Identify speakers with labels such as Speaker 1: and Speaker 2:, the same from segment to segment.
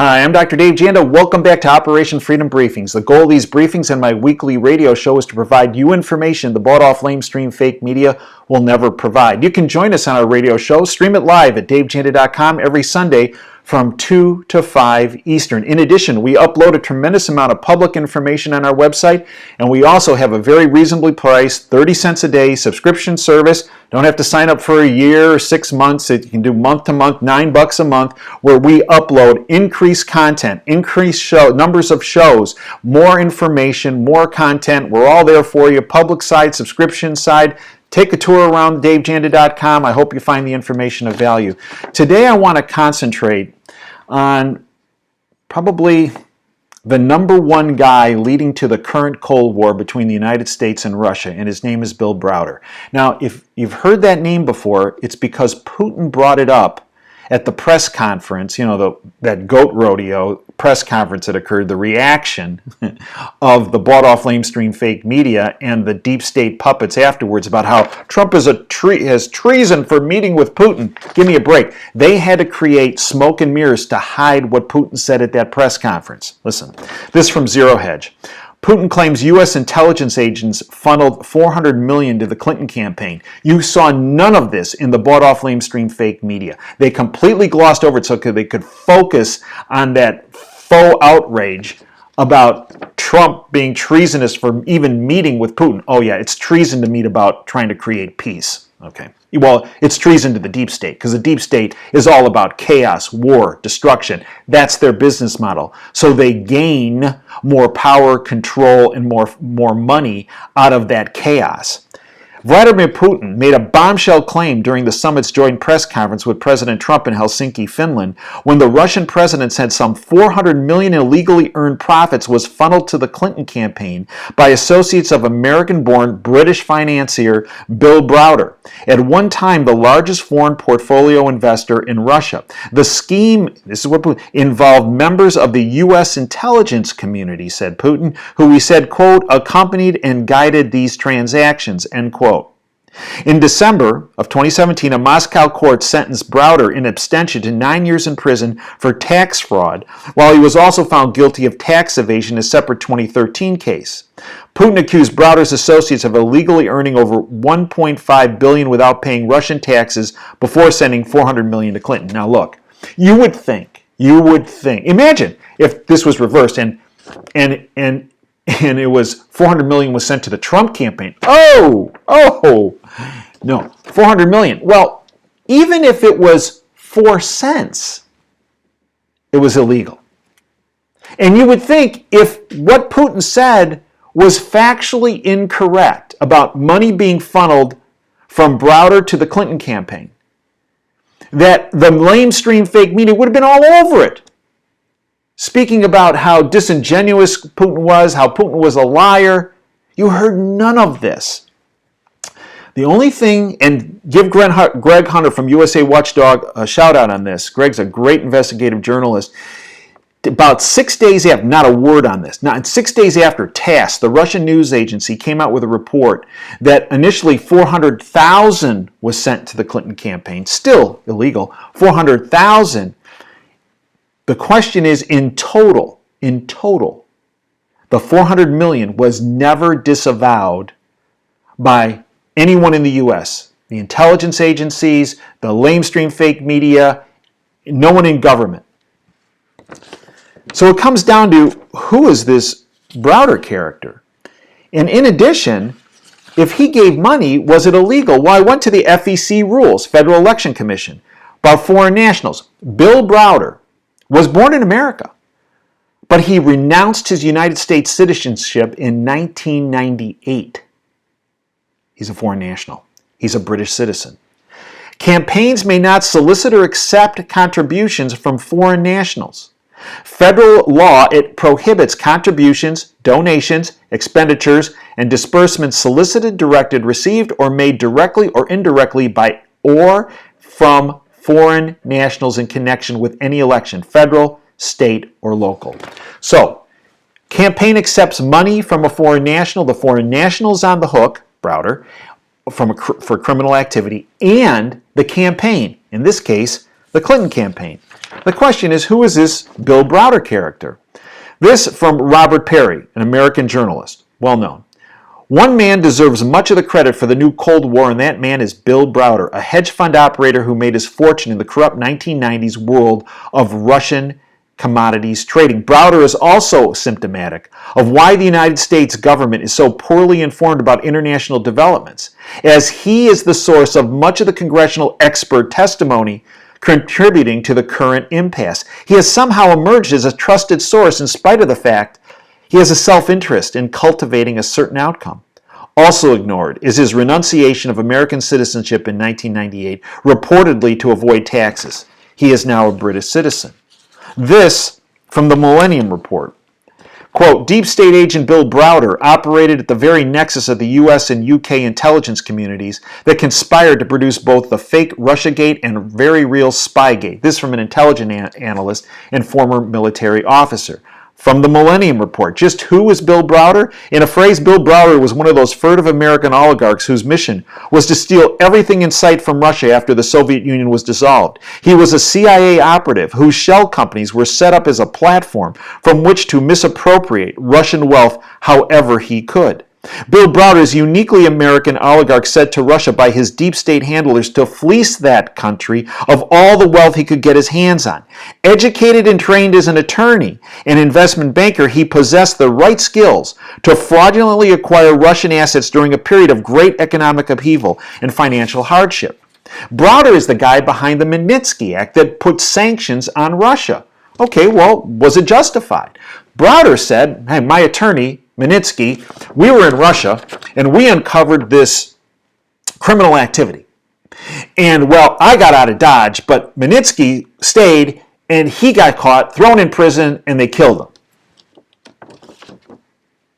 Speaker 1: Hi, I'm Dr. Dave Janda. Welcome back to Operation Freedom Briefings. The goal of these briefings and my weekly radio show is to provide you information the bought-off lamestream fake media will never provide. You can join us on our radio show. Stream it live at davejanda.com every Sunday from 2 to 5 Eastern. In addition, we upload a tremendous amount of public information on our website, and we also have a very reasonably priced 30 cents a day subscription service. Don't have to sign up for a year or 6 months. You can do month to month, $9 a month, where we upload increased content, increased numbers of shows, more information, more content. We're all there for you. Public side, subscription side. Take a tour around davejanda.com. I hope you find the information of value. Today I want to concentrate on probably the number one guy leading to the current Cold War between the United States and Russia, and his name is Bill Browder. Now, if you've heard that name before, it's because Putin brought it up at the press conference, that goat rodeo press conference that occurred, the reaction of the bought-off lamestream fake media and the deep state puppets afterwards about how Trump is has treason for meeting with Putin. Give me a break. They had to create smoke and mirrors to hide what Putin said at that press conference. Listen, this from Zero Hedge. Putin claims U.S. intelligence agents funneled $400 million to the Clinton campaign. You saw none of this in the bought-off lamestream fake media. They completely glossed over it so they could focus on that faux outrage about Trump being treasonous for even meeting with Putin. Oh yeah, it's treason to meet about trying to create peace. Okay. Well, it's treason to the deep state because the deep state is all about chaos, war, destruction. That's their business model. So they gain more power, control, and more money out of that chaos. Vladimir Putin made a bombshell claim during the summit's joint press conference with President Trump in Helsinki, Finland, when the Russian president said some $400 million illegally earned profits was funneled to the Clinton campaign by associates of American-born British financier Bill Browder, at one time the largest foreign portfolio investor in Russia. The scheme, this is what Putin, involved members of the U.S. intelligence community, said Putin, who he said, quote, accompanied and guided these transactions, end quote. In December of 2017, a Moscow court sentenced Browder in abstention to 9 years in prison for tax fraud, while he was also found guilty of tax evasion in a separate 2013 case. Putin accused Browder's associates of illegally earning over $1.5 billion without paying Russian taxes before sending $400 million to Clinton. Now look, you would think, imagine if this was reversed and it was $400 million was sent to the Trump campaign. No, $400 million. Well, even if it was 4 cents, it was illegal. And you would think if what Putin said was factually incorrect about money being funneled from Browder to the Clinton campaign, that the lamestream fake media would have been all over it, speaking about how disingenuous Putin was, how Putin was a liar. You heard none of this. The only thing, and give Greg Hunter from USA Watchdog a shout out on this. Greg's a great investigative journalist. About 6 days after, not a word on this, 6 days after TASS, the Russian news agency, came out with a report that initially 400,000 was sent to the Clinton campaign, still illegal, 400,000. The question is, in total, the 400 million was never disavowed by anyone in the U.S., the intelligence agencies, the lamestream fake media, no one in government. So it comes down to, who is this Browder character? And in addition, if he gave money, was it illegal? Well, I went to the FEC rules, Federal Election Commission, about foreign nationals. Bill Browder was born in America, but he renounced his United States citizenship in 1998. He's a foreign national. He's a British citizen. Campaigns may not solicit or accept contributions from foreign nationals. Federal law, it prohibits contributions, donations, expenditures, and disbursements solicited, directed, received, or made directly or indirectly by or from foreign nationals in connection with any election, federal, state, or local. So, campaign accepts money from a foreign national. The foreign national is on the hook, Browder, for criminal activity, and the campaign, in this case, the Clinton campaign. The question is, who is this Bill Browder character? This from Robert Perry, an American journalist, well known. One man deserves much of the credit for the new Cold War, and that man is Bill Browder, a hedge fund operator who made his fortune in the corrupt 1990s world of Russian commodities trading. Browder is also symptomatic of why the United States government is so poorly informed about international developments, as he is the source of much of the congressional expert testimony contributing to the current impasse. He has somehow emerged as a trusted source in spite of the fact he has a self-interest in cultivating a certain outcome. Also ignored is his renunciation of American citizenship in 1998, reportedly to avoid taxes. He is now a British citizen. This from the Millennium Report. Quote, deep state agent Bill Browder operated at the very nexus of the US and UK intelligence communities that conspired to produce both the fake Russiagate and very real Spygate. This from an intelligence analyst and former military officer. From the Millennium Report, just who is Bill Browder? In a phrase, Bill Browder was one of those furtive American oligarchs whose mission was to steal everything in sight from Russia after the Soviet Union was dissolved. He was a CIA operative whose shell companies were set up as a platform from which to misappropriate Russian wealth however he could. Bill Browder is a uniquely American oligarch sent to Russia by his deep state handlers to fleece that country of all the wealth he could get his hands on. Educated and trained as an attorney and investment banker, he possessed the right skills to fraudulently acquire Russian assets during a period of great economic upheaval and financial hardship. Browder is the guy behind the Magnitsky Act that put sanctions on Russia. Okay, well, was it justified? Browder said, hey, my attorney, Magnitsky, we were in Russia and we uncovered this criminal activity. And well, I got out of Dodge, but Magnitsky stayed and he got caught, thrown in prison, and they killed him.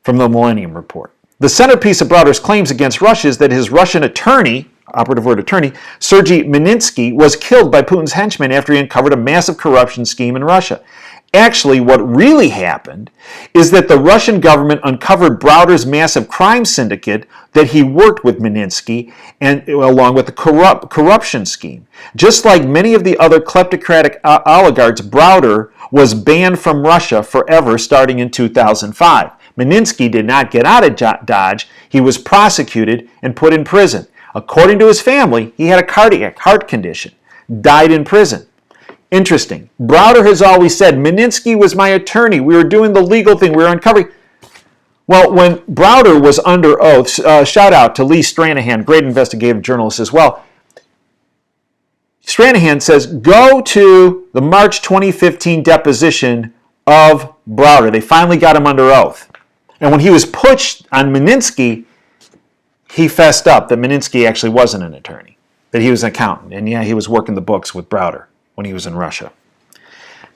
Speaker 1: From the Millennium Report. The centerpiece of Browder's claims against Russia is that his Russian attorney, operative word attorney, Sergei Magnitsky, was killed by Putin's henchmen after he uncovered a massive corruption scheme in Russia. Actually, what really happened is that the Russian government uncovered Browder's massive crime syndicate that he worked with Magnitsky and along with the corruption scheme. Just like many of the other kleptocratic oligarchs, Browder was banned from Russia forever starting in 2005. Magnitsky did not get out of Dodge. He was prosecuted and put in prison. According to his family, he had a cardiac heart condition, died in prison. Interesting. Browder has always said, Magnitsky was my attorney. We were doing the legal thing. We were uncovering. Well, when Browder was under oath, shout out to Lee Stranahan, great investigative journalist as well. Stranahan says, go to the March 2015 deposition of Browder. They finally got him under oath. And when he was pushed on Magnitsky, he fessed up that Magnitsky actually wasn't an attorney, that he was an accountant. And yeah, he was working the books with Browder when he was in Russia.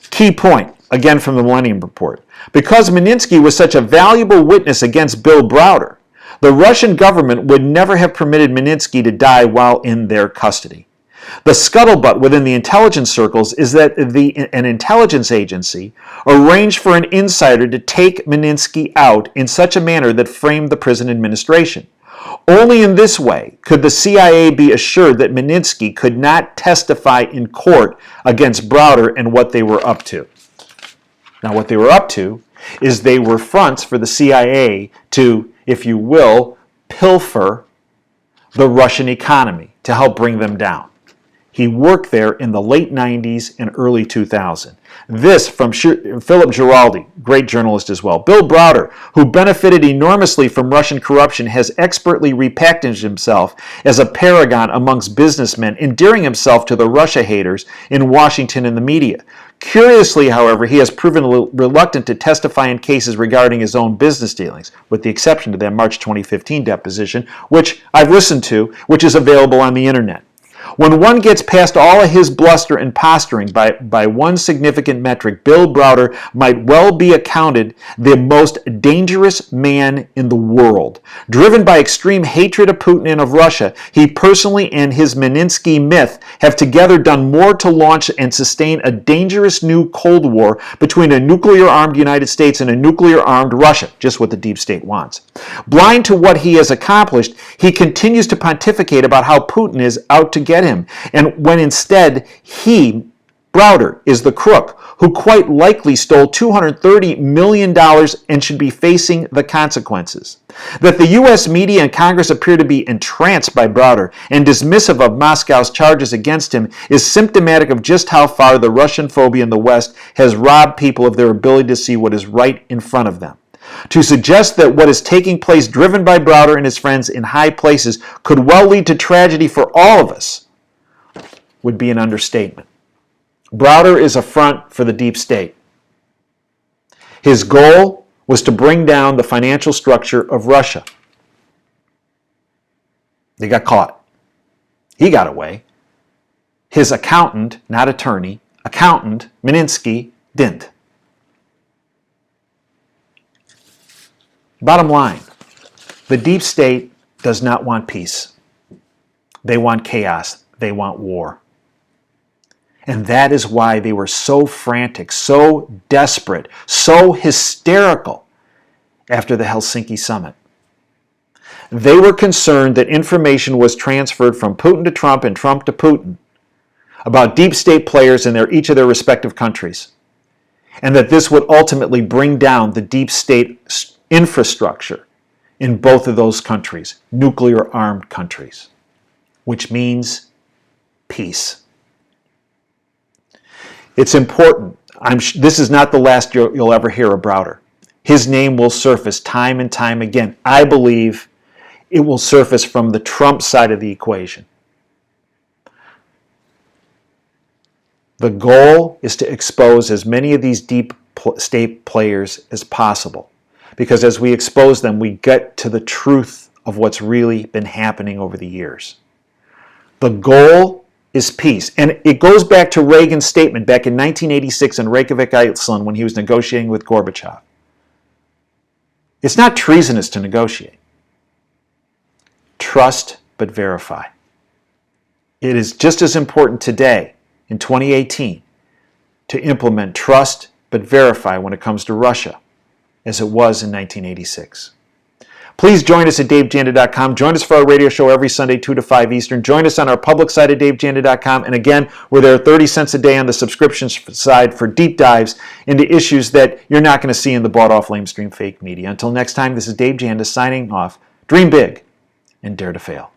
Speaker 1: Key point, again from the Millennium Report. Because Magnitsky was such a valuable witness against Bill Browder, the Russian government would never have permitted Magnitsky to die while in their custody. The scuttlebutt within the intelligence circles is that an intelligence agency arranged for an insider to take Magnitsky out in such a manner that framed the prison administration. Only in this way could the CIA be assured that Magnitsky could not testify in court against Browder and what they were up to. Now, what they were up to is they were fronts for the CIA to, if you will, pilfer the Russian economy to help bring them down. He worked there in the late 90s and early 2000. This from Philip Giraldi, great journalist as well. Bill Browder, who benefited enormously from Russian corruption, has expertly repackaged himself as a paragon amongst businessmen, endearing himself to the Russia haters in Washington and the media. Curiously, however, he has proven reluctant to testify in cases regarding his own business dealings, with the exception to that March 2015 deposition, which I've listened to, which is available on the internet. When one gets past all of his bluster and posturing by one significant metric, Bill Browder might well be accounted the most dangerous man in the world. Driven by extreme hatred of Putin and of Russia, he personally and his Magnitsky myth have together done more to launch and sustain a dangerous new Cold War between a nuclear-armed United States and a nuclear-armed Russia, just what the deep state wants. Blind to what he has accomplished, he continues to pontificate about how Putin is out to get him, and when instead he, Browder is the crook who quite likely stole $230 million and should be facing the consequences. That the U.S. media and Congress appear to be entranced by Browder and dismissive of Moscow's charges against him is symptomatic of just how far the Russian phobia in the West has robbed people of their ability to see what is right in front of them. To suggest that what is taking place driven by Browder and his friends in high places could well lead to tragedy for all of us would be an understatement. Browder is a front for the deep state. His goal was to bring down the financial structure of Russia. They got caught. He got away. His accountant, not attorney, accountant, Mininsky, didn't. Bottom line, the deep state does not want peace. They want chaos. They want war. And that is why they were so frantic, so desperate, so hysterical after the Helsinki summit. They were concerned that information was transferred from Putin to Trump and Trump to Putin about deep state players in each of their respective countries, and that this would ultimately bring down the deep state infrastructure in both of those countries, nuclear-armed countries, which means peace. It's important. This is not the last you'll ever hear of Browder. His name will surface time and time again. I believe it will surface from the Trump side of the equation. The goal is to expose as many of these deep state players as possible, because as we expose them, we get to the truth of what's really been happening over the years. The goal is peace. And it goes back to Reagan's statement back in 1986 in Reykjavik, Iceland, when he was negotiating with Gorbachev. It's not treasonous to negotiate. Trust but verify. It is just as important today, in 2018, to implement trust but verify when it comes to Russia as it was in 1986. Please join us at DaveJanda.com. Join us for our radio show every Sunday, 2 to 5 Eastern. Join us on our public site at DaveJanda.com. And again, we're there 30 cents a day on the subscription side for deep dives into issues that you're not going to see in the bought-off lamestream fake media. Until next time, this is Dave Janda signing off. Dream big and dare to fail.